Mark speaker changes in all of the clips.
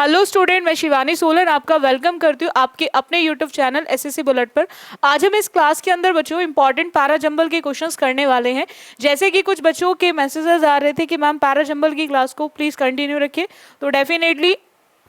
Speaker 1: Hello student, मैं शिवानी सोलन आपका welcome करती हूँ आपके अपने यूट्यूब चैनल एसएससी बुलेट पर। आज हम इस क्लास के अंदर बच्चों इंपॉर्टेंट पैरा जंबल के क्वेश्चंस करने वाले हैं। जैसे कि कुछ बच्चों के मैसेजेस आ रहे थे कि मैम पैरा जंबल की क्लास को प्लीज़ कंटिन्यू रखिए, तो डेफिनेटली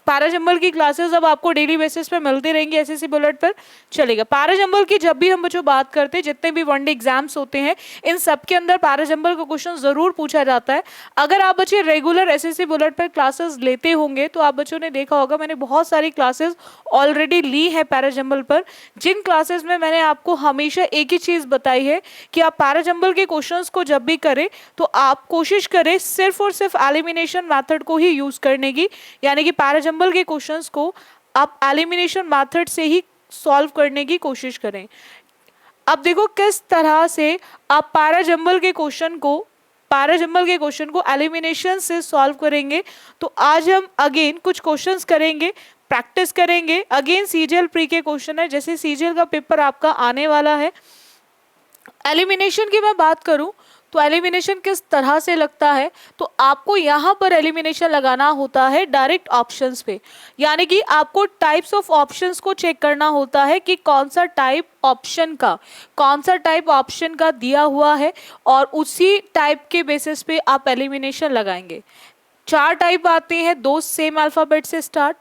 Speaker 1: पैरा जंबल की क्लासेस अब आपको डेली बेसिस पे मिलती रहेंगी एसएससी बुलेट पर। चलेगा, पैरा जंबल की जब भी हम बच्चों बात करते हैं, जितने भी वनडे एग्जाम्स होते हैं इन सब के अंदर पैरा जंबल का क्वेश्चन जरूर पूछा जाता है। अगर आप बच्चे रेगुलर एसएससी बुलेट पर क्लासेस लेते होंगे तो आप बच्चों ने देखा होगा मैंने बहुत सारी क्लासेस ऑलरेडी ली है पैरा जंबल पर, जिन क्लासेस में मैंने आपको हमेशा एक ही चीज़ बताई है कि आप पैरा जंबल के क्वेश्चंस को जब भी करें तो आप कोशिश करें सिर्फ और सिर्फ एलिमिनेशन मेथड को ही यूज करने की, यानी कि पैरा जंबल के क्वेश्चंस को आप एलिमिनेशन मेथड से ही सॉल्व करने की कोशिश करें। अब देखो किस तरह से आप पैरा जंबल के क्वेश्चन को एलिमिनेशन से सॉल्व करेंगे। तो आज हम अगेन कुछ क्वेश्चंस करेंगे, प्रैक्टिस करेंगे। अगेन सीजीएल प्री के क्वेश्चन है, जैसे सीजीएल का पेपर आपका आने वाला है। एलिमिनेशन की मैं बात करूं तो एलिमिनेशन किस तरह से लगता है, तो आपको यहाँ पर एलिमिनेशन लगाना होता है डायरेक्ट ऑप्शंस पे, यानी कि आपको टाइप्स ऑफ ऑप्शंस को चेक करना होता है कि कौन सा टाइप ऑप्शन का दिया हुआ है और उसी टाइप के बेसिस पे आप एलिमिनेशन लगाएंगे। 4 टाइप आते हैं, 2 सेम अल्फाबेट से स्टार्ट,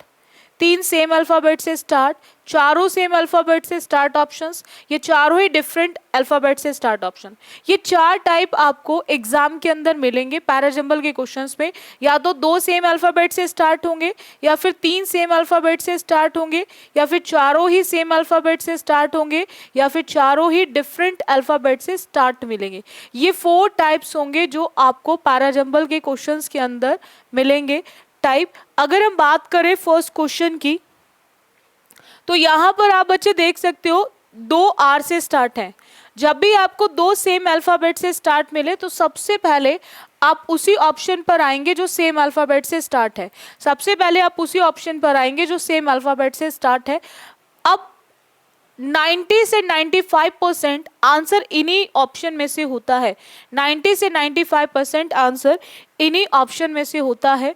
Speaker 1: 3 सेम अल्फाबेट से स्टार्ट, चारों सेम अल्फाबेट से स्टार्ट ऑप्शंस, ये चारों ही डिफरेंट अल्फाबेट से स्टार्ट ऑप्शन। ये 4 टाइप आपको एग्जाम के अंदर मिलेंगे पैरा जंबल के क्वेश्चंस में। या तो 2 सेम अल्फाबेट से स्टार्ट होंगे, या फिर 3 सेम अल्फाबेट से स्टार्ट होंगे, या फिर चारों ही सेम अल्फाबेट से स्टार्ट होंगे, या फिर चारों ही डिफरेंट अल्फाबेट से स्टार्ट मिलेंगे। ये 4 टाइप्स होंगे जो आपको पैरा जंबल के क्वेश्चंस के अंदर मिलेंगे टाइप। अगर हम बात करें फर्स्ट क्वेश्चन की, तो यहां पर आप बच्चे देख सकते हो 2 आर से स्टार्ट है। जब भी आपको 2 सेम अल्फाबेट से स्टार्ट मिले तो सबसे पहले आप उसी ऑप्शन पर आएंगे जो सेम अल्फाबेट से स्टार्ट है। सबसे पहले आप उसी ऑप्शन पर आएंगे जो सेम अल्फाबेट से स्टार्ट है। अब 90 से 95% आंसर इन्हीं ऑप्शन में से होता है। 90 से 95% आंसर इन्हीं ऑप्शन में से होता है।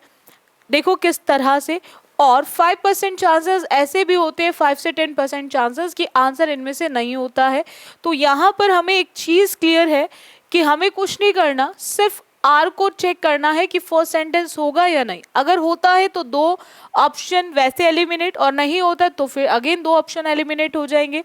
Speaker 1: देखो किस तरह से। और 5% चांसेस ऐसे भी होते हैं, 5 से 10% चांसेस कि आंसर इनमें से नहीं होता है। तो यहाँ पर हमें एक चीज़ क्लियर है कि हमें कुछ नहीं करना, सिर्फ आर को चेक करना है कि फर्स्ट सेंटेंस होगा या नहीं। अगर होता है तो 2 ऑप्शन वैसे एलिमिनेट, और नहीं होता तो फिर अगेन 2 ऑप्शन एलिमिनेट हो जाएंगे।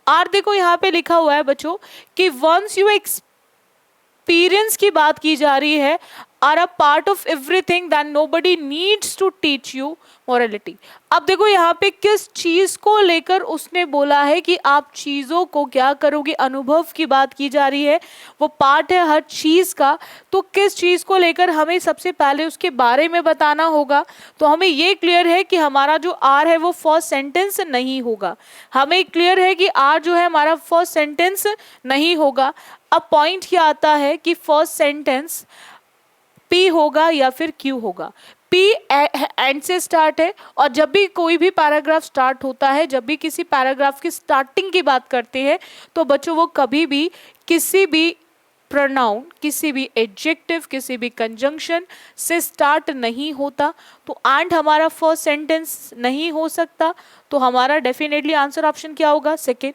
Speaker 1: आर देखो यहाँ पे लिखा हुआ है बच्चों कि वंस यू एक्सपीरियंस की बात की जा रही है, are a part of everything then nobody needs to teach you morality. अब देखो यहाँ पे किस चीज को लेकर उसने बोला है कि आप चीजों को क्या करोगे, अनुभव की बात की जा रही है, वो पार्ट है हर चीज का। तो किस चीज को लेकर हमें सबसे पहले उसके बारे में बताना होगा। तो हमें ये क्लियर है कि हमारा जो आर है वो फर्स्ट सेंटेंस नहीं होगा। हमें क्लियर है कि आर जो है हमारा फर्स्ट सेंटेंस नहीं होगा। अब पॉइंट ये आता है कि फर्स्ट सेंटेंस पी होगा या फिर क्यू होगा। पी एंड से स्टार्ट है, और जब भी कोई भी पैराग्राफ स्टार्ट होता है, जब भी किसी पैराग्राफ की स्टार्टिंग की बात करते हैं, तो बच्चों वो कभी भी किसी भी प्रोनाउन, किसी भी एडजेक्टिव, किसी भी कंजंक्शन से स्टार्ट नहीं होता। तो एंड हमारा फर्स्ट सेंटेंस नहीं हो सकता। तो हमारा डेफिनेटली आंसर ऑप्शन क्या होगा, second,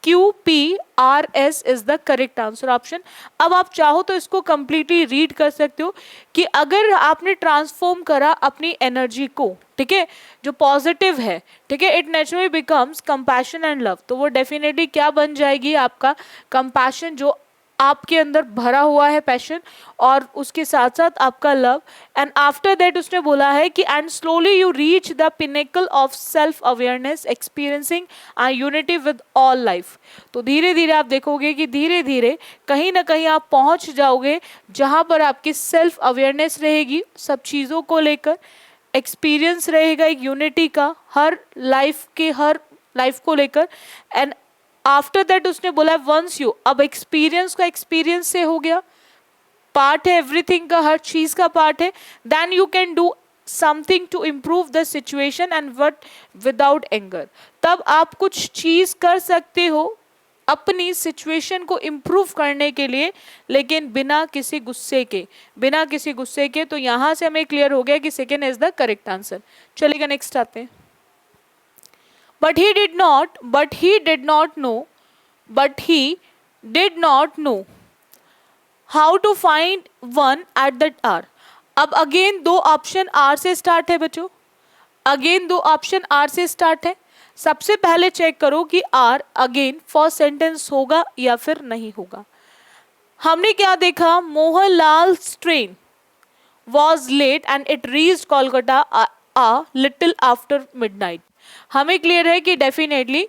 Speaker 1: QPRS is the correct answer option. अब आप चाहो तो इसको कंप्लीटली रीड कर सकते हो कि अगर आपने ट्रांसफॉर्म करा अपनी एनर्जी को, ठीक है, जो पॉजिटिव है, ठीक है, it naturally becomes compassion and love. तो वो डेफिनेटली क्या बन जाएगी, आपका कंपैशन जो आपके अंदर भरा हुआ है पैशन, और उसके साथ साथ आपका लव। एंड आफ्टर दैट उसने बोला है कि and slowly you reach the pinnacle of self awareness experiencing and unity with all life. तो धीरे धीरे आप देखोगे कि धीरे धीरे कहीं ना कहीं आप पहुंच जाओगे जहां पर आपकी सेल्फ अवेयरनेस रहेगी, सब चीज़ों को लेकर एक्सपीरियंस रहेगा एक यूनिटी का, हर लाइफ को लेकर। एंड आफ्टर दैट उसने बोला वंस यू, अब एक्सपीरियंस का एक्सपीरियंस से हो गया, पार्ट है एवरीथिंग का, हर चीज का पार्ट है, then you can do something to improve the situation and what without anger. तब आप कुछ चीज कर सकते हो अपनी सिचुएशन को इम्प्रूव करने के लिए, लेकिन बिना किसी गुस्से के। तो यहां से हमें क्लियर हो गया कि second is the correct answer. चलिएगा नेक्स्ट आते हैं। But he did not know how to find one at that hour. अब अगेन दो ऑप्शन आर से स्टार्ट है बच्चों, सबसे पहले चेक करो कि आर अगेन फर्स्ट सेंटेंस होगा या फिर नहीं होगा। हमने क्या देखा, Mohanlal's train was late and it reached Kolkata a little after midnight. हमें क्लियर है कि डेफिनेटली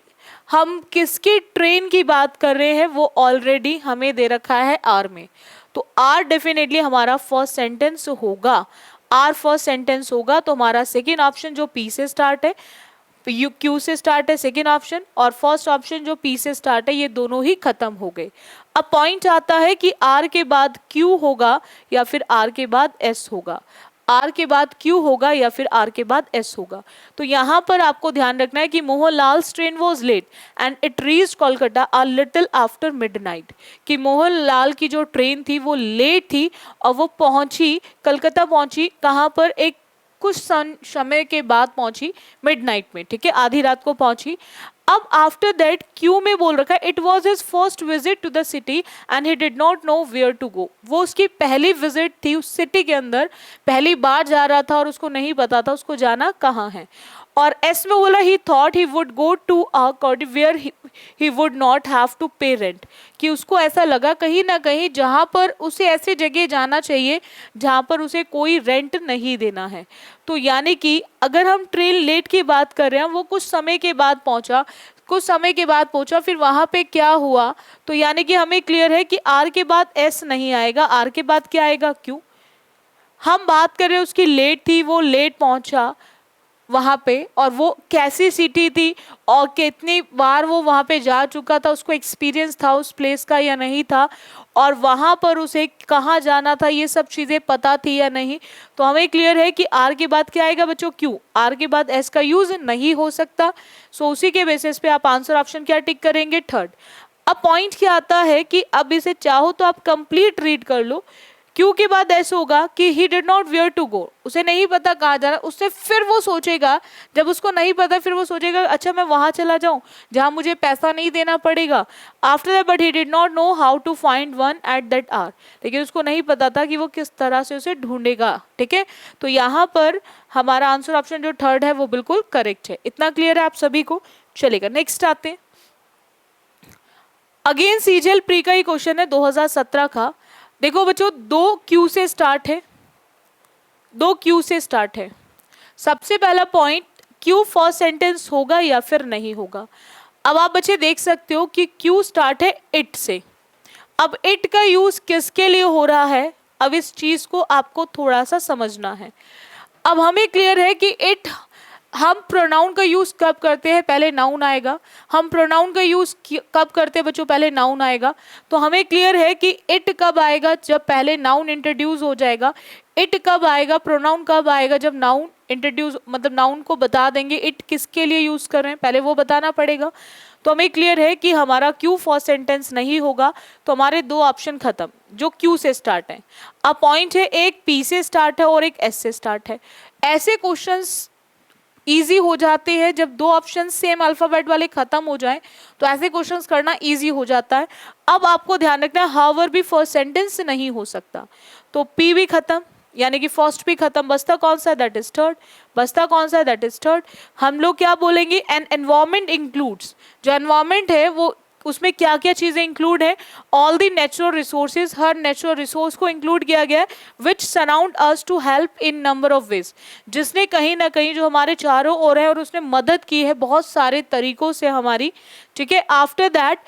Speaker 1: हम किसकी ट्रेन की बात कर रहे हैं, वो ऑलरेडी हमें दे रखा है आर में, तो आर डेफिनेटली हमारा फर्स्ट सेंटेंस होगा। तो हमारा सेकेंड ऑप्शन जो पी से स्टार्ट है, क्यू से स्टार्ट है सेकेंड ऑप्शन, और फर्स्ट ऑप्शन जो पी से स्टार्ट है, ये दोनों ही खत्म हो गए। अब पॉइंट आता है कि आर के बाद क्यू होगा या फिर आर के बाद एस होगा, तो यहाँ पर आपको ध्यान रखना है कि Mohanlal's train was late and it reached Kolkata a little after midnight, कि मोहनलाल की जो ट्रेन थी वो लेट थी और वो कलकत्ता पहुंची कहाँ पर, एक कुछ समय के बाद पहुंची मिडनाइट में, ठीक है, आधी रात को पहुंची। अब आफ्टर दैट क्यू में बोल रखा है it was his first visit to the city and he did not know where to go. वो उसकी पहली विजिट थी उस सिटी के अंदर, पहली बार जा रहा था और उसको नहीं पता था उसको जाना कहाँ है। और एस में बोला he thought he would go to a cottage where he would not have to pay rent, कि उसको ऐसा लगा कहीं ना कहीं जहाँ पर उसे ऐसी जगह जाना चाहिए जहाँ पर उसे कोई रेंट नहीं देना है। तो यानी कि अगर हम ट्रेन लेट की बात कर रहे हैं, वो कुछ समय के बाद पहुंचा, फिर वहाँ पे क्या हुआ, तो यानी कि हमें क्लियर है कि आर के बाद एस नहीं आएगा, आर के बाद क्या आएगा, क्यों। हम बात कर रहे हैं उसकी लेट थी, वो लेट पहुंचा वहाँ पे, और वो कैसी सिटी थी और कितनी बार वो वहाँ पे जा चुका था, उसको एक्सपीरियंस था उस प्लेस का या नहीं था, और वहाँ पर उसे कहाँ जाना था, ये सब चीज़ें पता थी या नहीं। तो हमें क्लियर है कि आर के बाद क्या आएगा बच्चों, क्यू। आर के बाद एस का यूज नहीं हो सकता, सो उसी के बेसिस पे आप आंसर ऑप्शन क्या टिक करेंगे, थर्ड। अब पॉइंट क्या आता है कि अब इसे चाहो तो आप कंप्लीट रीड कर लो। क्यू के बाद ऐसा होगा कि he did not where to go, उसे नहीं पता कहाँ जाना, उससे फिर वो सोचेगा, जब उसको नहीं पता फिर वो सोचेगा अच्छा मैं वहाँ चला जाऊँ जहाँ मुझे पैसा नहीं देना पड़ेगा। After that but he did not know how to find one at that hour, लेकिन उसको नहीं पता था कि वो किस तरह से उसे ढूंढेगा, ठीक है। तो यहाँ पर हमारा आंसर ऑप्शन जो थर्ड है वो बिल्कुल करेक्ट है। इतना क्लियर है आप सभी को। चलेगा नेक्स्ट आते हैं। अगेन सीजीएल प्री का ही क्वेश्चन है 2017 का। देखो बच्चों, दो क्यू से स्टार्ट है। सबसे पहला पॉइंट, क्यू फर्स्ट सेंटेंस होगा या फिर नहीं होगा। अब आप बच्चे देख सकते हो कि क्यू स्टार्ट है इट से। अब इट का यूज किसके लिए हो रहा है, अब इस चीज को आपको थोड़ा सा समझना है। अब हमें क्लियर है कि इट, हम प्रोनाउन का यूज कब करते हैं, पहले नाउन आएगा। हम प्रोनाउन का यूज कब करते हैं बच्चों, पहले नाउन आएगा। तो हमें क्लियर है कि इट कब आएगा, जब पहले नाउन इंट्रोड्यूस हो जाएगा। इट कब आएगा, प्रोनाउन कब आएगा, जब नाउन इंट्रोड्यूस, मतलब नाउन को बता देंगे इट किसके लिए यूज कर रहे हैं, पहले वो बताना पड़ेगा। तो हमें क्लियर है कि हमारा क्यू फर्स्ट सेंटेंस नहीं होगा, तो हमारे दो ऑप्शन खत्म जो क्यू से स्टार्ट है। अब पॉइंट है, एक पी से स्टार्ट है और एक एस से स्टार्ट है। ऐसे क्वेश्चंस इजी हो जाते हैं जब दो ऑप्शन सेम अल्फाबेट वाले खत्म हो जाएं, तो ऐसे क्वेश्चंस करना इजी हो जाता है। अब आपको ध्यान रखना है हावर भी फर्स्ट सेंटेंस से नहीं हो सकता, तो पी भी खत्म, यानी कि फर्स्ट भी खत्म। बस्ता कौन सा है, दैट इज थर्ड। हम लोग क्या बोलेंगे, एन एनवायरमेंट इंक्लूड्स, जो एनवायरमेंट है वो उसमें क्या क्या चीजें इंक्लूड है, ऑल दी नेचुरल रिसोर्सेज, हर नेचुरल रिसोर्स को इंक्लूड किया गया है, which surround us to help in number of ways, जिसने कहीं ना कहीं जो हमारे चारों ओर है और उसने मदद की है बहुत सारे तरीकों से हमारी, ठीक है। After that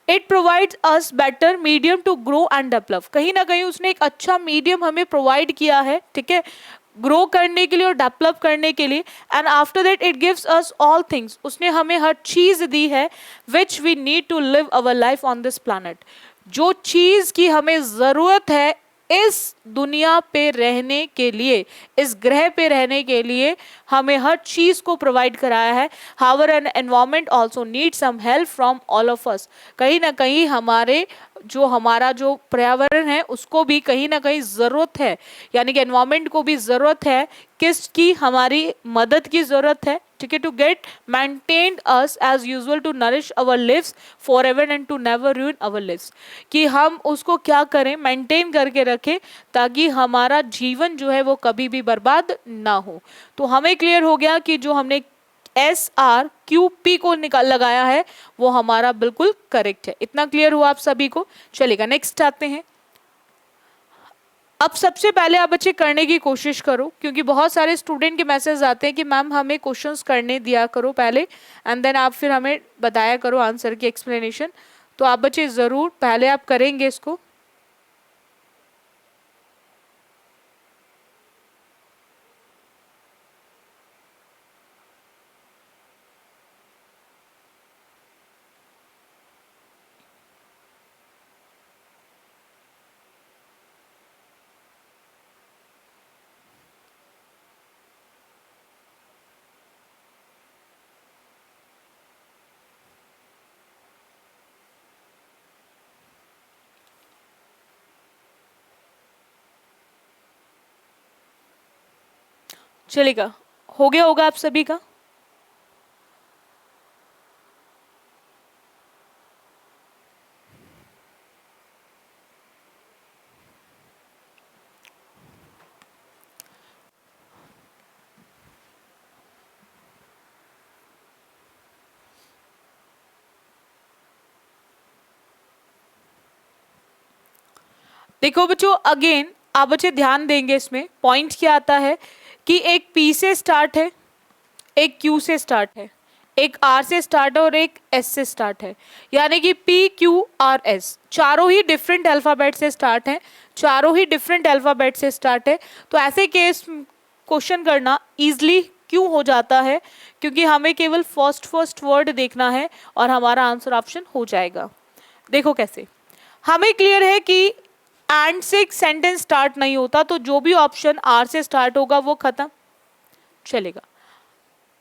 Speaker 1: it provides us better medium to grow and develop, कहीं ना कहीं उसने एक अच्छा मीडियम हमें प्रोवाइड किया है, ठीक है, ग्रो करने के लिए और डेवलप करने के लिए। And after that it gives us all things, उसने हमें हर चीज दी है which we need to live our life on this planet, जो चीज की हमें जरूरत है इस दुनिया पे रहने के लिए, इस ग्रह पे रहने के लिए हमें हर चीज को प्रोवाइड कराया है. However an environment also need some help from all of us. कहीं ना कहीं हमारा जो पर्यावरण है उसको भी कहीं ना कहीं जरूरत है, यानी कि एनवायरमेंट को भी जरूरत है किसकी, हमारी मदद की जरूरत है. ठीक है, to get maintained us as usual to nourish our lives forever and to never ruin our lives. कि हम उसको क्या करें, मेंटेन करके रखें ताकि हमारा जीवन जो है वो कभी भी बर्बाद ना हो. तो हमें क्लियर हो गया कि जो हमने SRQP को निकाल लगाया है वो हमारा बिल्कुल करेक्ट है. इतना क्लियर हुआ आप सभी को. चलेगा, नेक्स्ट आते हैं. अब सबसे पहले आप बच्चे करने की कोशिश करो, क्योंकि बहुत सारे स्टूडेंट के मैसेज आते हैं कि मैम हमें क्वेश्चंस करने दिया करो पहले, एंड देन आप फिर हमें बताया करो आंसर की एक्सप्लेनेशन. तो आप बच्चे ज़रूर पहले आप करेंगे इसको. चलेगा, हो गया होगा आप सभी का. देखो बच्चों, अगेन आप बच्चे ध्यान देंगे, इसमें पॉइंट क्या आता है कि एक P से स्टार्ट है, एक Q से स्टार्ट है, एक R से स्टार्ट है और एक S से स्टार्ट है. यानी कि PQRS चारों ही डिफरेंट अल्फाबेट से स्टार्ट है, चारों ही डिफरेंट अल्फाबेट से स्टार्ट है. तो ऐसे केस क्वेश्चन करना इजली क्यों हो जाता है, क्योंकि हमें केवल फर्स्ट वर्ड देखना है और हमारा आंसर ऑप्शन हो जाएगा. देखो कैसे, हमें क्लियर है कि एंड से एक सेंटेंस स्टार्ट नहीं होता, तो जो भी ऑप्शन R से स्टार्ट होगा वो खत्म. चलेगा,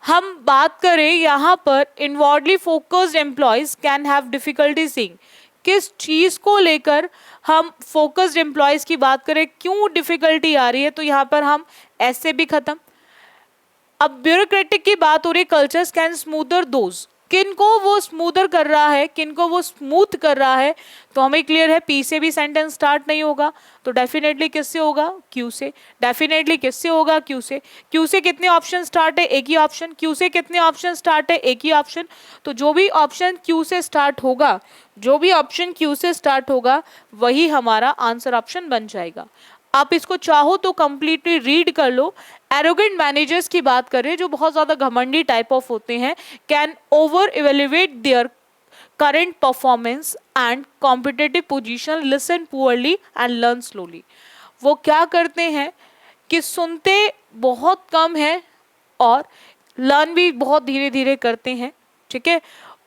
Speaker 1: हम बात करें यहाँ पर inwardly focused employees can have difficulty seeing. किस चीज को लेकर हम फोकस्ड एम्प्लॉयज की बात करें, क्यों डिफिकल्टी आ रही है, तो यहाँ पर हम ऐसे भी खत्म. अब ब्यूरोक्रेटिक की बात हो रही है, कल्चर्स कैन स्मूदर दोज, किनको वो स्मूदर कर रहा है, किनको वो स्मूथ कर रहा है. तो हमें क्लियर है P से भी सेंटेंस स्टार्ट नहीं होगा, तो डेफिनेटली किससे होगा, Q से. डेफिनेटली किससे होगा, Q से. Q से कितने ऑप्शन स्टार्ट है, एक ही ऑप्शन. Q से कितने ऑप्शन स्टार्ट है, एक ही ऑप्शन. तो जो भी ऑप्शन Q से स्टार्ट होगा, जो भी ऑप्शन Q से स्टार्ट होगा वही हमारा आंसर ऑप्शन बन जाएगा. आप इसको चाहो तो कंप्लीटली रीड कर लो. एरोगेंट मैनेजर्स की बात करें जो बहुत ज्यादा घमंडी टाइप ऑफ होते हैं, can over evaluate their current performance and competitive position, listen poorly and learn slowly. वो क्या करते हैं कि सुनते बहुत कम है और लर्न भी बहुत धीरे धीरे करते हैं. ठीक है,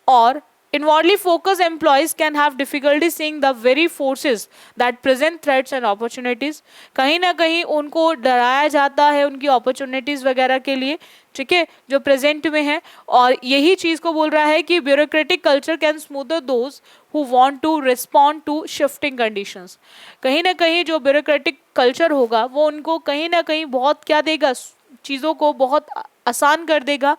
Speaker 1: और inwardly focused employees can have difficulty seeing the very forces that present threats and opportunities. कहीं ना कहीं उनको डराया जाता है उनकी अपॉर्चुनिटीज वगैरह के लिए, ठीक है, जो प्रेजेंट में है. और यही चीज को बोल रहा है कि bureaucratic culture can smoother those who want to respond to shifting conditions. कहीं ना कहीं जो ब्यूरोक्रेटिक कल्चर होगा वो उनको कहीं ना कहीं बहुत क्या देगा, चीज़ों को बहुत आसान कर देगा.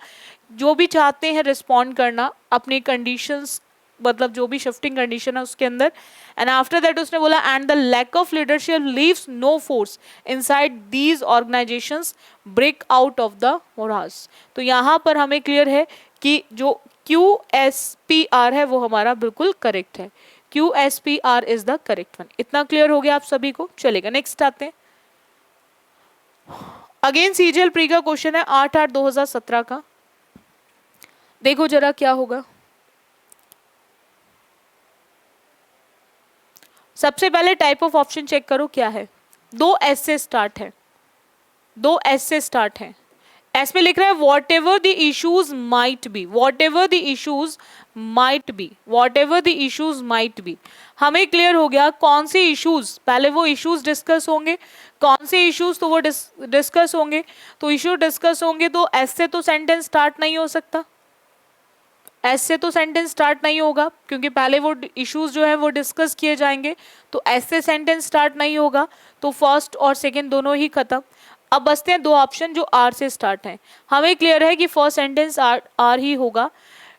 Speaker 1: जो भी चाहते हैं रिस्पॉन्ड करना अपनी कंडीशंस, मतलब जो भी शिफ्टिंग कंडीशन है उसके अंदर. एंड आफ्टर दैट उसने बोला and the lack of leadership leaves no force inside these organisations break out of the morass. तो यहाँ पर हमें क्लियर है कि जो QSPR है वो हमारा बिल्कुल करेक्ट है. QSPR is the correct one. इतना क्लियर हो गया आप सभी को. चलेगा, नेक्स्ट आते हैं. अगेन CGL प्री का क्वेश्चन है 8/8/2017 का. देखो जरा क्या होगा. सबसे पहले टाइप ऑफ ऑप्शन चेक करो क्या है. 2 S से स्टार्ट है, 2 S से स्टार्ट है, एस में लिख रहा है what ever the issues might B, what ever the issues might B, what ever the issues might B. हमें क्लियर हो गया कौन से इश्यूज, पहले वो इश्यूज डिस्कस होंगे, कौन से इश्यूज तो वो डिस्कस होंगे, तो इश्यू डिस्कस होंगे तो ऐसे तो सेंटेंस स्टार्ट नहीं हो सकता, ऐसे तो सेंटेंस स्टार्ट नहीं होगा क्योंकि पहले वो इश्यूज जो है वो डिस्कस किए जाएंगे, तो ऐसे सेंटेंस स्टार्ट नहीं होगा, तो फर्स्ट और सेकंड दोनों ही खत्म। अब बचते हैं दो ऑप्शन जो आर से स्टार्ट हैं। हमें क्लियर है कि फर्स्ट सेंटेंस आर ही होगा।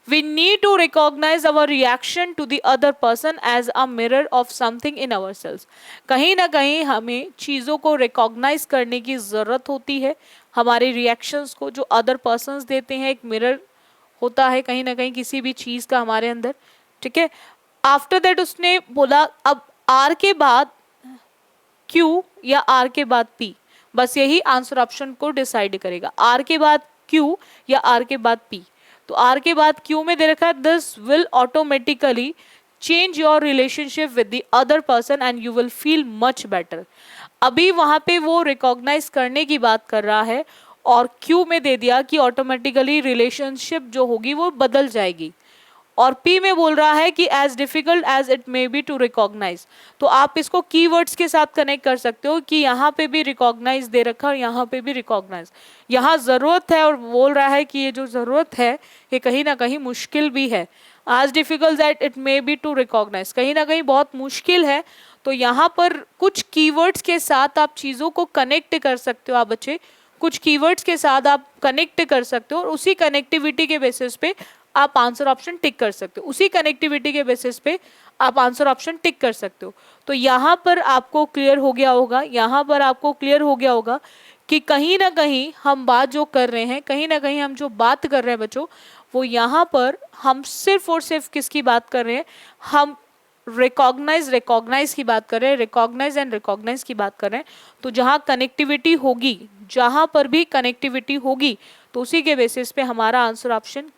Speaker 1: We need to recognize our reaction to the other person as a mirror of something in ourselves. कहीं ना कहीं हमें चीज़ों को recognize करने की ज़रूरत होती है, हमारे reactions को जो other persons देते हैं, एक mirror होता है कहीं ना कहीं किसी भी चीज़ का हमारे अंदर, ठीक है। आफ्टर दैट उसने बोला अब आर के बाद क्यू या आर के बाद पी, बस यही आंसर ऑप्शन को डिसाइड करेगा, आर के बाद क्यू या आर के बाद पी। तो आर के बाद क्यू में दे रखा है this will automatically change your relationship with the other person and you will feel much better. अभी वहां पे वो रिकॉग्नाइज करने की बात कर रहा है और क्यू में दे दिया कि ऑटोमेटिकली रिलेशनशिप जो होगी वो बदल जाएगी, और पी में बोल रहा है कि as difficult as it may be to recognise. तो आप इसको कीवर्ड्स के साथ कनेक्ट कर सकते हो कि यहाँ पे भी रिकॉग्नाइज दे रखा और यहाँ पे भी रिकॉग्नाइज, यहाँ ज़रूरत है और बोल रहा है कि ये जो ज़रूरत है ये कहीं ना कहीं मुश्किल भी है। As difficult that it may be to recognise, कहीं ना कहीं बहुत मुश्किल है, तो यहाँ पर कुछ कीवर्ड्स के साथ आप चीज़ों को कनेक्ट कर सकते हो। आप बच्चे कुछ कीवर्ड्स के साथ आप कनेक्ट कर सकते हो और उसी कनेक्टिविटी के बेसिस पे आप आंसर ऑप्शन टिक कर सकते हो, उसी कनेक्टिविटी के बेसिस पे आप आंसर ऑप्शन टिक कर सकते हो। तो यहाँ पर आपको क्लियर हो गया होगा, यहाँ पर आपको क्लियर हो गया होगा कि कहीं ना कहीं हम बात जो कर रहे हैं, कहीं ना कहीं हम जो बात कर रहे हैं बच्चों, वो यहाँ पर हम सिर्फ और सिर्फ किसकी बात कर रहे हैं, हम रिकॉग्नाइज की बात कर रहे हैं, रिकॉग्नाइज एंड रिकॉग्नाइज की बात कर रहे हैं। तो जहाँ कनेक्टिविटी होगी, जहाँ पर भी कनेक्टिविटी होगी, तो उसी के बेसिस पे हमारा आंसर ऑप्शन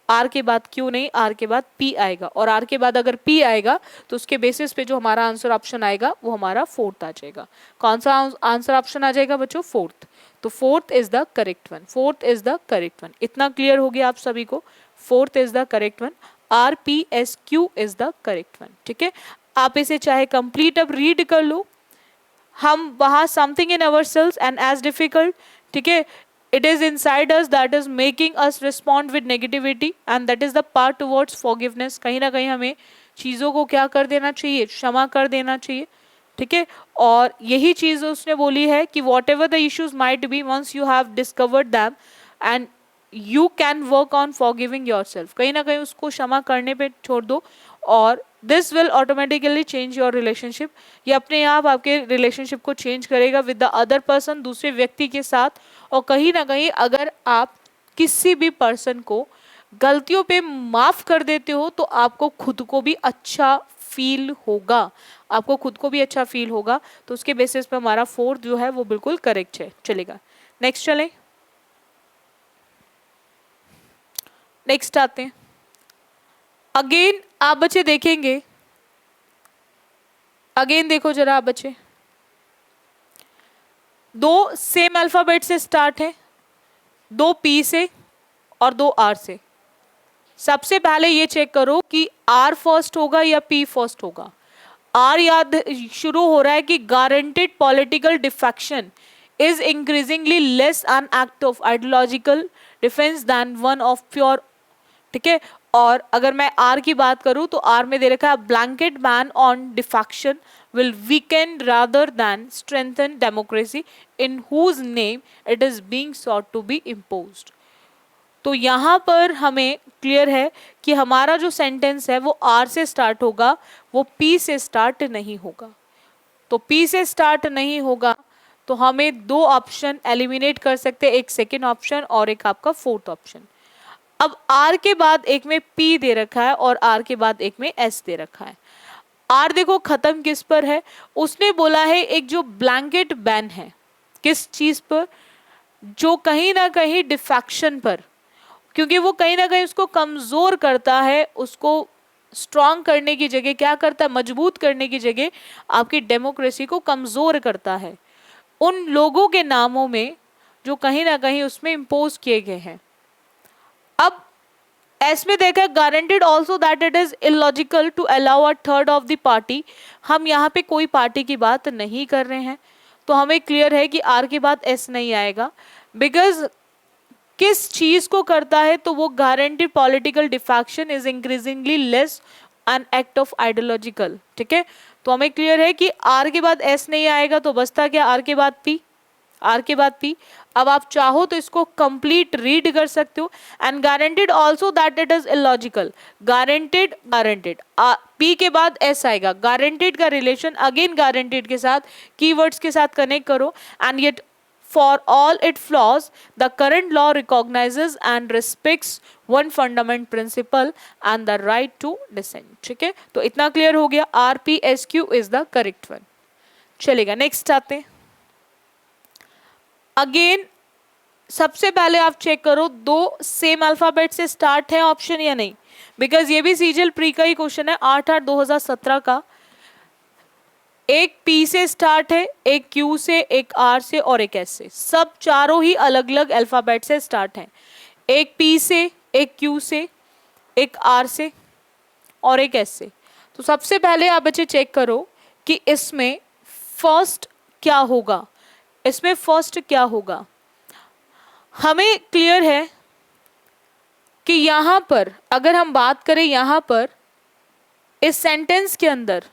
Speaker 1: आर के बाद क्यों नहीं, आर के बाद पी आएगा, और आर के बाद अगर पी आएगा तो उसके बेसिस पे जो हमारा आंसर ऑप्शन आएगा वो हमारा फोर्थ आ जाएगा। कौन सा आंसर ऑप्शन आ जाएगा बच्चों, फोर्थ। तो fourth is the correct one, fourth is the correct one. इतना क्लियर हो गया आप सभी को, fourth is the correct one, R P S Q is the correct one, ठीक है। आप इसे चाहे कंप्लीट अब रीड कर लो, हम वहाँ something in our sales and as difficult, ठीक है, it is inside us that is making us respond with negativity and that is the part towards forgiveness। कहीं ना कहीं हमें चीज़ों को क्या कर देना चाहिए, क्षमा कर देना चाहिए, ठीक है। और यही चीज़ उसने बोली है कि whatever the issues might be once you have discovered them and you can work on forgiving yourself, कहीं ना कहीं उसको क्षमा करने पे छोड़ दो और this will automatically change your relationship, ये अपने आप आपके रिलेशनशिप को चेंज करेगा विद द अदर पर्सन, दूसरे व्यक्ति के साथ। और कहीं ना कहीं अगर आप किसी भी पर्सन को गलतियों पे माफ़ कर देते हो तो आपको खुद को भी अच्छा फील होगा, आपको खुद को भी अच्छा फील होगा। तो उसके बेसिस पे हमारा फोर्थ जो है वो बिल्कुल करेक्ट है। चलेगा, नेक्स्ट चलें, नेक्स्ट आते हैं। अगेन आप बच्चे देखेंगे, अगेन देखो जरा आप बच्चे, दो सेम अल्फाबेट से स्टार्ट है, दो पी से और दो आर से। सबसे पहले ये चेक करो कि आर फर्स्ट होगा या पी फर्स्ट होगा। आर याद शुरू हो रहा है कि guaranteed political defection is increasingly less an act of ideological defence then one of pure, ठीक है। और अगर मैं आर की बात करूं तो आर में दे रखा है blanket ban on defection will weaken rather than strengthen democracy in whose name it is being sought to be imposed। तो यहाँ पर हमें क्लियर है कि हमारा जो सेंटेंस है वो आर से स्टार्ट होगा, वो पी से स्टार्ट नहीं होगा। तो पी से स्टार्ट नहीं होगा तो हमें दो ऑप्शन एलिमिनेट कर सकते हैं, एक सेकेंड ऑप्शन और एक आपका फोर्थ ऑप्शन। अब आर के बाद एक में पी दे रखा है और आर के बाद एक में एस दे रखा है। आर देखो खत्म किस पर है, उसने बोला है एक जो ब्लैंकेट बैन है, किस चीज पर, जो कहीं ना कहीं डिफेक्शन पर, क्योंकि वो कहीं ना कहीं उसको कमजोर करता है, उसको स्ट्रांग करने की जगह क्या करता है, मजबूत करने की जगह आपकी डेमोक्रेसी को कमजोर करता है। उन लोगों के नामों में जो कहीं ना कहीं उसमें इम्पोज किए गए हैं। अब एस में देखा guaranteed also that it is illogical to allow a third of the party. हम यहाँ पे कोई पार्टी की बात नहीं कर रहे हैं, तो हमें क्लियर है कि आर के बाद एस नहीं आएगा, बिकॉज किस चीज को करता है, तो वो guaranteed political defection is increasingly less an act of ideological. ठीक है, तो हमें क्लियर है कि आर के बाद एस नहीं आएगा, तो बचता क्या, आर के बाद पी, आर के बाद पी। अब आप चाहो तो इसको कंप्लीट रीड कर सकते हो। And guaranteed also that it is illogical, guaranteed guaranteed P के बाद एस आएगा, गारंटेड का रिलेशन अगेन गारंटेड के साथ कीवर्ड्स के साथ कनेक्ट करो। And yet for all its flaws, the current law recognizes and respects one fundamental principle and the right to dissent. ठीक है, तो इतना क्लियर हो गया, RPSQ is the correct one। चलेगा, नेक्स्ट आते हैं। अगेन सबसे पहले आप चेक करो दो सेम अल्फाबेट से स्टार्ट है ऑप्शन या नहीं, बिकॉज ये भी सीजीएल प्री का ही क्वेश्चन है 8/8/2017 का। एक पी से स्टार्ट है, एक क्यू से, एक आर से और एक एस से, सब चारों ही अलग अलग अल्फाबेट से स्टार्ट हैं। एक पी से, एक क्यू से, एक आर से और एक एस से। तो सबसे पहले आप बच्चे चेक करो कि इसमें फर्स्ट क्या होगा, इसमें फर्स्ट क्या होगा। हमें क्लियर है कि यहां पर अगर हम बात करें, यहां पर इस सेंटेंस के अंदर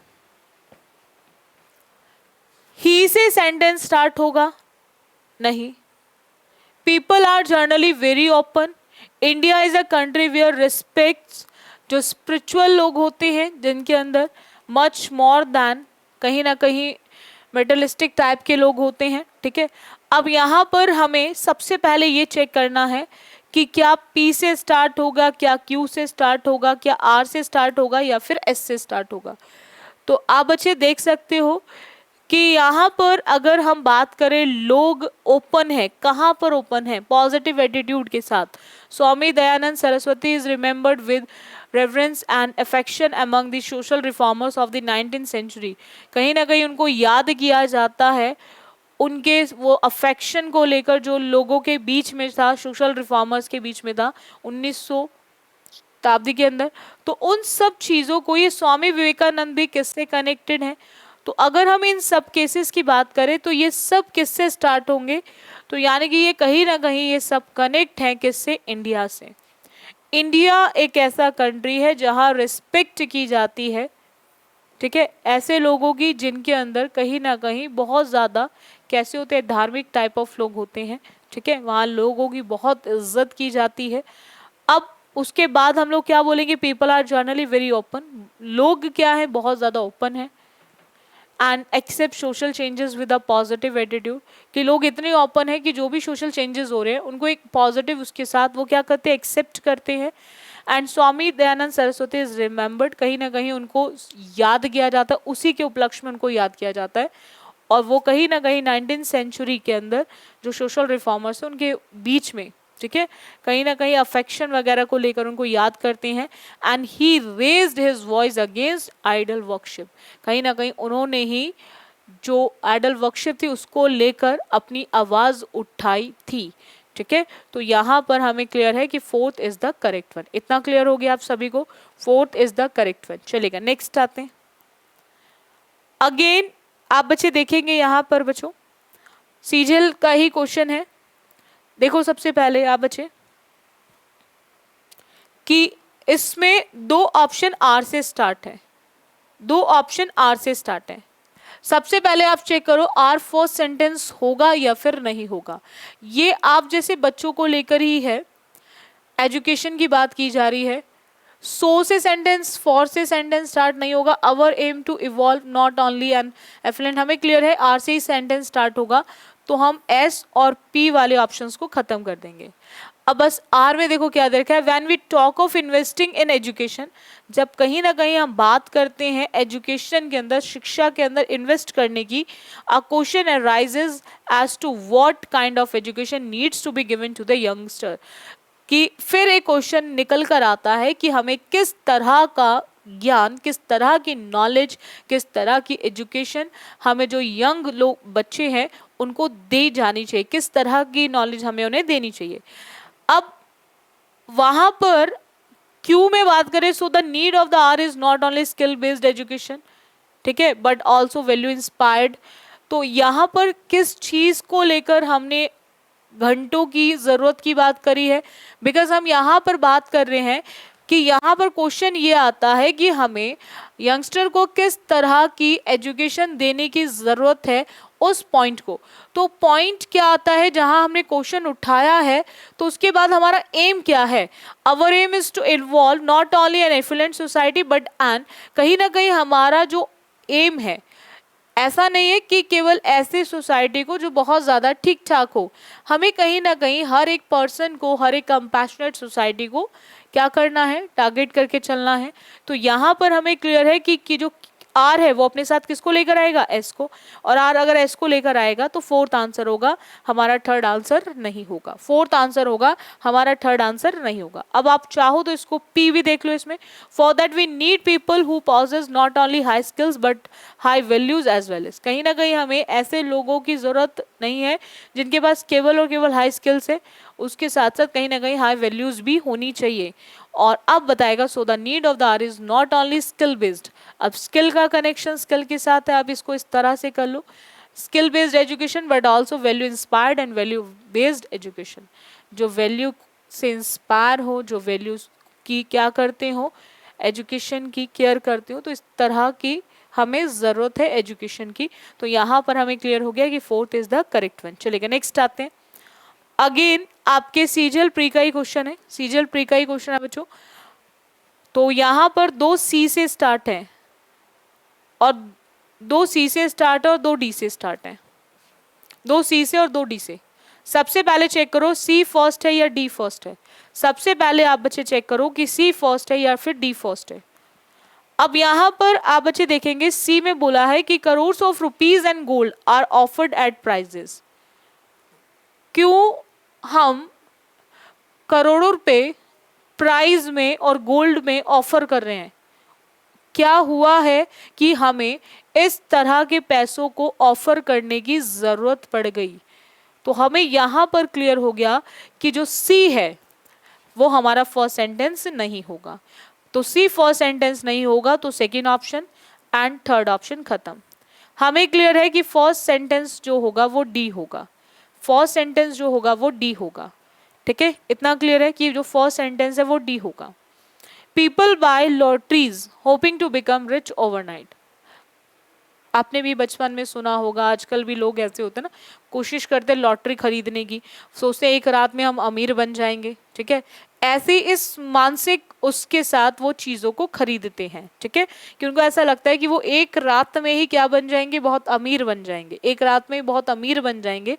Speaker 1: ही से सेंटेंस स्टार्ट होगा, नहीं। People are generally very open, India is a country where respects, जो स्पिरिचुअल लोग होते हैं जिनके अंदर मच मोर दैन कहीं ना कहीं मेटलिस्टिक टाइप के लोग होते हैं। ठीक है, अब यहाँ पर हमें सबसे पहले ये चेक करना है कि क्या पी से स्टार्ट होगा, क्या क्यू से स्टार्ट होगा, क्या आर से स्टार्ट होगा या फिर एस से स्टार्ट होगा। तो आप बच्चे देख सकते हो कि यहाँ पर अगर हम बात करें लोग ओपन है, कहाँ पर ओपन है, पॉजिटिव एटीट्यूड के साथ। Swami Dayanand Saraswati is remembered with reverence and affection among the social reformers of the 19th century. कहीं ना कहीं उनको याद किया जाता है, उनके वो अफेक्शन को लेकर जो लोगों के बीच में था, सोशल रिफॉर्मर्स के बीच में था 1900 शताब्दी के अंदर। तो उन सब चीज़ों को ये स्वामी विवेकानंद भी किससे कनेक्टेड है। तो अगर हम इन सब केसेस की बात करें तो ये सब किससे स्टार्ट होंगे, तो यानी कि ये कहीं ना कहीं ये सब कनेक्ट हैं किससे, इंडिया से। इंडिया एक ऐसा कंट्री है जहाँ रिस्पेक्ट की जाती है, ठीक है, ऐसे लोगों की जिनके अंदर कहीं ना कहीं बहुत ज़्यादा कैसे होते हैं, धार्मिक टाइप ऑफ लोग होते हैं। ठीक है, वहाँ लोगों की बहुत इज्जत की जाती है। अब उसके बाद हम लोग क्या बोलेंगे, people are generally very open, लोग क्या है, बहुत ज़्यादा ओपन है। And accept social changes with a positive attitude, कि लोग इतने ओपन है कि जो भी सोशल चेंजेस हो रहे हैं उनको एक पॉजिटिव उसके साथ वो क्या करते हैं, एक्सेप्ट करते हैं। And Swami Dayanand Saraswati is remembered, कहीं ना कहीं उनको याद किया जाता है, उसी के उपलक्ष्य में उनको याद किया जाता है। और वो कहीं ना कहीं 19th सेंचुरी के अंदर जो सोशल रिफॉर्मर्स हैं उनके बीच में, ठीक है, कहीं ना कहीं अफेक्शन वगैरह को लेकर उनको याद करते हैं। And he raised his voice against idol worship, कहीं ना कहीं उन्होंने ही जो आइडल वर्शिप थी उसको लेकर अपनी आवाज़ उठाई थी। ठीक है, तो यहाँ पर हमें क्लियर है कि fourth is the correct one. इतना क्लियर हो गया आप सभी को, fourth is the correct one. चलेगा, नेक्स्ट आते हैं। अगेन आप बच्चे देखेंगे यहाँ पर बच्चों सीजीएल का ही क्वेश्चन है। देखो सबसे पहले आप बच्चे कि इसमें दो ऑप्शन आर से स्टार्ट है, दो ऑप्शन आर से स्टार्ट है। सबसे पहले आप चेक करो आर फर्स्ट सेंटेंस होगा या फिर नहीं होगा। ये आप जैसे बच्चों को लेकर ही है, एजुकेशन की बात की जा रही है। सो से सेंटेंस, फॉर से सेंटेंस स्टार्ट नहीं होगा। Our aim to evolve not only an affluent, हमें क्लियर है आर से ही सेंटेंस स्टार्ट होगा, तो हम एस और पी वाले ऑप्शंस को खत्म कर देंगे। अब बस आर में देखो क्या देखा है, when we talk of investing in education, जब कहीं ना कहीं हम बात करते हैं एजुकेशन के अंदर, शिक्षा के अंदर इन्वेस्ट करने की, a question arises as to what kind of education needs to be given to the youngster, कि फिर एक क्वेश्चन निकल कर आता है कि हमें किस तरह का ज्ञान, किस तरह की नॉलेज, किस तरह की एजुकेशन हमें जो यंग लोग बच्चे हैं उनको दी जानी चाहिए, किस तरह की नॉलेज हमें उन्हें देनी चाहिए। अब वहां पर क्यों में बात करें, सो the need of the our is not only skill based education, ठीक है, बट ऑल्सो वैल्यू इंस्पायर्ड। तो यहाँ पर किस चीज को लेकर हमने घंटों की जरूरत की बात करी है, बिकॉज हम यहाँ पर बात कर रहे हैं कि यहाँ पर क्वेश्चन ये आता है कि हमें यंगस्टर को किस तरह की एजुकेशन देने की जरूरत है उस पॉइंट को। तो पॉइंट क्या आता है जहां हमने क्वेश्चन उठाया है, तो उसके बाद हमारा एम क्या है, our aim is to involve not only an affluent society but an, कहीं ना कहीं हमारा जो एम है ऐसा नहीं है कि केवल ऐसी सोसाइटी को जो बहुत ज़्यादा ठीक ठाक हो, हमें कहीं ना कहीं हर एक पर्सन को, हर एक कंपैशनेट सोसाइटी को क्या करना है, टारगेट करके चलना है। तो यहाँ पर हमें क्लियर है कि जो आर है वो अपने साथ किसको लेकर आएगा, एस को, और आर अगर एस को लेकर आएगा तो फोर्थ आंसर होगा हमारा, थर्ड आंसर नहीं होगा, फोर्थ आंसर होगा हमारा, थर्ड आंसर नहीं होगा। अब आप चाहो तो इसको पी भी देख लो इसमें, for that we need people who possess not only high skills but high values as well as, कहीं ना कहीं हमें ऐसे लोगों की जरूरत नहीं है जिनके पास केवल और केवल हाई स्किल्स है, उसके साथ साथ कहीं ना कहीं हाई वैल्यूज भी होनी चाहिए। और अब बताएगा so the need of the hour is not only skill based, अब स्किल का कनेक्शन स्किल के साथ है, आप इसको इस तरह से कर लो, skill based education but also value inspired and value based education, जो वैल्यू से इंस्पायर हो, जो वैल्यूज की क्या करते हो, एजुकेशन की केयर करते हो, तो इस तरह की हमें ज़रूरत है एजुकेशन की। तो यहाँ पर हमें क्लियर हो गया कि fourth is the correct one. चलेगा नेक्स्ट आते हैं, अगेन आपके सीजीएल प्री का ही क्वेश्चन है, सीजीएल प्री का ही क्वेश्चन है बच्चों। तो यहाँ पर 2 सी से स्टार्ट है और 2 सी से स्टार्ट है और 2 डी से स्टार्ट है, 2 सी से और 2 डी से। सबसे पहले चेक करो सी फर्स्ट है या डी फर्स्ट है, सबसे पहले आप बच्चे चेक करो कि सी फर्स्ट है या फिर डी फर्स्ट है। अब यहाँ पर आप बच्चे देखेंगे सी में बोला है कि crore of rupees and gold are offered at prices, क्यों हम करोड़ों रुपए प्राइज में और गोल्ड में ऑफर कर रहे हैं, क्या हुआ है कि हमें इस तरह के पैसों को ऑफर करने की जरूरत पड़ गई। तो हमें यहां पर क्लियर हो गया कि जो सी है वो हमारा फर्स्ट सेंटेंस नहीं होगा, तो सी फर्स्ट सेंटेंस नहीं होगा तो second option and third option खत्म। हमें क्लियर है कि फर्स्ट सेंटेंस जो होगा वो डी होगा, फर्स्ट सेंटेंस जो होगा वो डी होगा, ठीक है, इतना क्लियर है कि जो फर्स्ट सेंटेंस है वो डी होगा। People buy lotteries hoping to become rich overnight, आपने भी बचपन में सुना होगा, आजकल भी लोग ऐसे होते हैं ना, कोशिश करते हैं लॉटरी खरीदने की, सोचते एक रात में हम अमीर बन जाएंगे, ठीक है, ऐसे इस मानसिक उसके साथ वो चीज़ों को खरीदते हैं, ठीक है, कि उनको ऐसा लगता है कि वो एक रात में ही क्या बन जाएंगे, बहुत अमीर बन जाएंगे, एक रात में ही बहुत अमीर बन जाएंगे।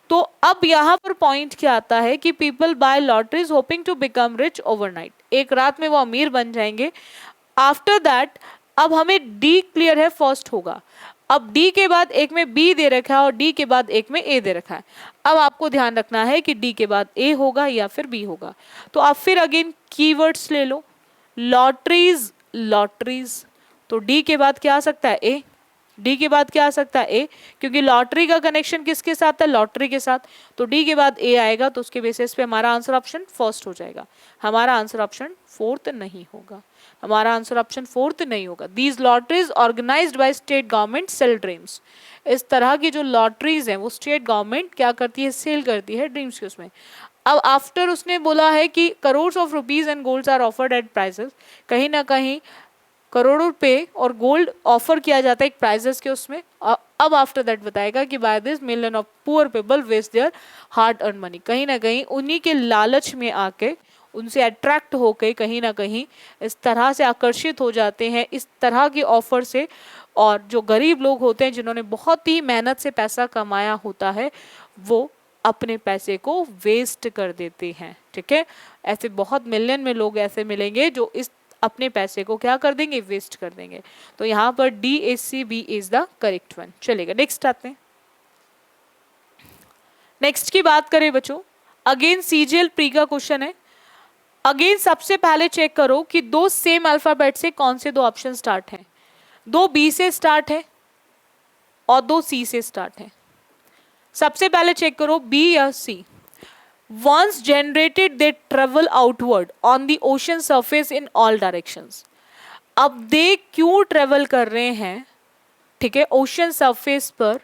Speaker 1: तो अब यहाँ पर पॉइंट क्या आता है कि people buy lotteries hoping to become rich overnight, एक रात में वो अमीर बन जाएंगे। आफ्टर दैट अब हमें डी क्लियर है फर्स्ट होगा, अब डी के बाद एक में बी दे रखा है और डी के बाद एक में ए दे रखा है। अब आपको ध्यान रखना है कि डी के बाद ए होगा या फिर बी होगा। तो आप फिर अगेन कीवर्ड्स ले लो, लॉटरीज लॉटरीज, तो डी के बाद क्या आ सकता है, ए, डी के बाद क्या आ सकता है, ए, क्योंकि लॉटरी का कनेक्शन किसके साथ है, लॉटरी के साथ, तो डी के बाद ए आएगा, तो उसके बेसिस पे हमारा आंसर ऑप्शन फर्स्ट हो जाएगा, हमारा आंसर ऑप्शन फोर्थ नहीं होगा, हमारा आंसर ऑप्शन फोर्थ नहीं होगा। These lotteries organised by state government sell dreams, इस तरह की जो लॉटरीज हैं वो स्टेट गवर्नमेंट क्या करती है, सेल करती है ड्रीम्स के उसमें। अब आफ्टर उसने बोला है कि crore of rupees and golds are offered at prices, कहीं ना कहीं करोड़ों रुपए और गोल्ड ऑफर किया जाता है एक प्राइजेस के उसमें। अब आफ्टर दैट बताएगा कि by this million of poor people waste their hard earn money, कहीं ना कहीं उन्हीं के लालच में आके, उनसे अट्रैक्ट होकर कहीं ना कहीं इस तरह से आकर्षित हो जाते हैं इस तरह के ऑफर से, और जो गरीब लोग होते हैं जिन्होंने बहुत ही मेहनत से पैसा कमाया होता है वो अपने पैसे को वेस्ट कर देते हैं, ठीक है, ऐसे बहुत मिलियन में लोग ऐसे मिलेंगे जो इस अपने पैसे को क्या कर देंगे, वेस्ट कर देंगे। तो यहाँ पर D A C B is the correct one. चलेगा नेक्स्ट आते हैं, नेक्स्ट की बात करें बच्चों, अगेन सीजीएल प्री का क्वेश्चन है। अगेन सबसे पहले चेक करो कि दो सेम अल्फाबेट से कौन से दो ऑप्शन स्टार्ट हैं। दो बी से स्टार्ट है और दो सी से स्टार्ट है। सबसे पहले चेक करो बी या सी। Once generated they travel outward on the ocean surface in all directions। अब दे क्यों ट्रेवल कर रहे हैं, ठीक है, ओशन सरफेस पर,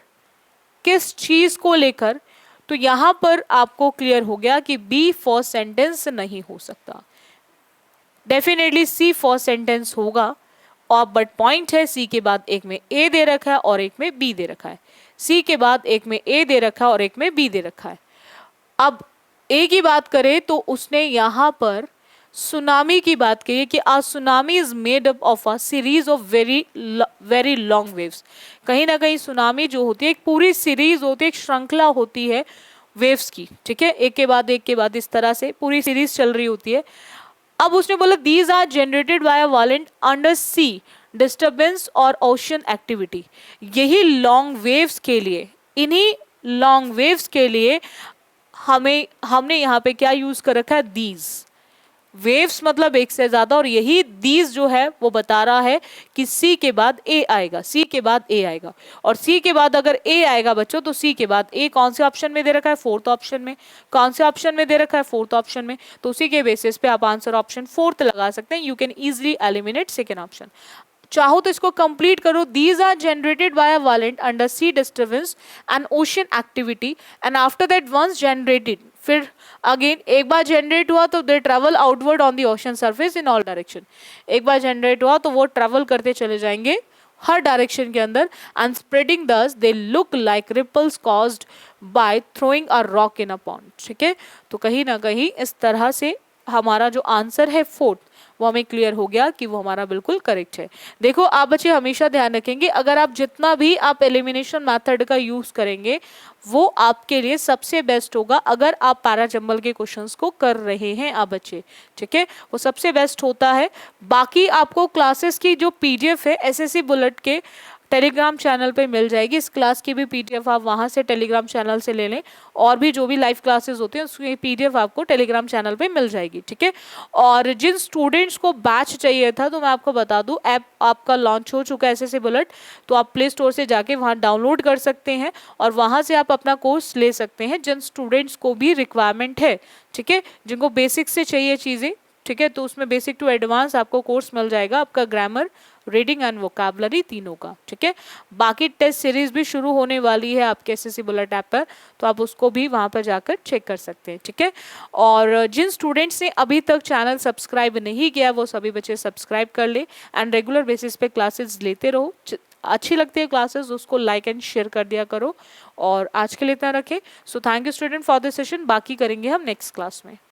Speaker 1: किस चीज को लेकर, तो यहां पर आपको क्लियर हो गया कि बी फर्स्ट सेंटेंस नहीं हो सकता, डेफिनेटली सी फर्स्ट सेंटेंस होगा। और बट पॉइंट है सी के बाद एक में ए दे रखा है और एक में बी दे रखा है, सी के बाद एक में ए दे रखा है और एक में बी दे रखा है। अब ए की बात करें तो उसने यहां पर सुनामी की बात की है कि a tsunami is made up of a series of very long waves. कहीं ना कहीं सुनामी जो होती है एक पूरी सीरीज होती है, एक श्रृंखला होती है वेव्स की, ठीक है, एक के बाद इस तरह से पूरी सीरीज चल रही होती है। अब उसने बोला these are generated by a violent undersea disturbance और ओशन एक्टिविटी। यही लॉन्ग वेव्स के लिए, इन्हीं लॉन्ग वेव्स के लिए हमने यहाँ पे क्या यूज कर रखा है, दीज वेव्स, मतलब एक से ज्यादा, और यही दीज जो है वो बता रहा है कि सी के बाद ए आएगा, सी के बाद ए आएगा, और सी के बाद अगर ए आएगा बच्चों तो सी के बाद ए कौन से ऑप्शन में दे रखा है, फोर्थ ऑप्शन में। कौन से ऑप्शन में दे रखा है, फोर्थ ऑप्शन में, तो उसी के बेसिस पे आप आंसर ऑप्शन फोर्थ लगा सकते हैं। You can easily eliminate second option. चाहो तो इसको कंप्लीट करो, these are generated by a violent undersea disturbance and ocean activity and after that once generated, फिर अगेन एक बार जनरेट हुआ तो they travel outward on the ocean surface in all direction. एक बार जनरेट हुआ तो वो ट्रेवल करते चले जाएंगे हर डायरेक्शन के अंदर, and spreading thus they look like ripples caused by throwing a rock in a pond. ठीक है, तो कहीं ना कहीं इस तरह से हमारा जो आंसर है फोर्थ वो हमें क्लियर हो गया कि वो हमारा बिल्कुल करेक्ट है। देखो आप बच्चे हमेशा ध्यान रखेंगे, अगर आप जितना भी आप एलिमिनेशन मेथड का यूज करेंगे वो आपके लिए सबसे बेस्ट होगा अगर आप पैराजंबल के क्वेश्चंस को कर रहे हैं आप बच्चे, ठीक है, वो सबसे बेस्ट होता है। बाकी आपको क्लासेस की जो पीडीएफ है एसएससी बुलेट के टेलीग्राम चैनल पे मिल जाएगी, इस क्लास की भी पीडीएफ आप वहाँ से टेलीग्राम चैनल से ले लें, और भी जो भी लाइव क्लासेस होते हैं उसकी पीडीएफ आपको टेलीग्राम चैनल पे मिल जाएगी, ठीक है। और जिन स्टूडेंट्स को बैच चाहिए था तो मैं आपको बता दूं, ऐप आपका लॉन्च हो चुका है एसएससी बुलेट, तो आप प्ले स्टोर से जाके वहाँ डाउनलोड कर सकते हैं और वहाँ से आप अपना कोर्स ले सकते हैं। जिन स्टूडेंट्स को भी रिक्वायरमेंट है, ठीक है, जिनको बेसिक से चाहिए चीज़ें, ठीक है, तो उसमें बेसिक टू एडवांस आपको कोर्स मिल जाएगा, आपका ग्रामर, रीडिंग एंड वोकैबुलरी तीनों का, ठीक है। बाकी टेस्ट सीरीज भी शुरू होने वाली है आपके एसएससी बुलेट ऐप पर, तो आप उसको भी वहां पर जाकर चेक कर सकते हैं, ठीक है। और जिन स्टूडेंट्स ने अभी तक चैनल सब्सक्राइब नहीं किया वो सभी बच्चे सब्सक्राइब कर ले एंड रेगुलर बेसिस पे क्लासेस लेते रहो। अच्छी लगती है क्लासेस उसको लाइक एंड शेयर कर दिया करो। और आज के लिए इतना रखें। So thank you student for this session, बाकी करेंगे हम नेक्स्ट क्लास में।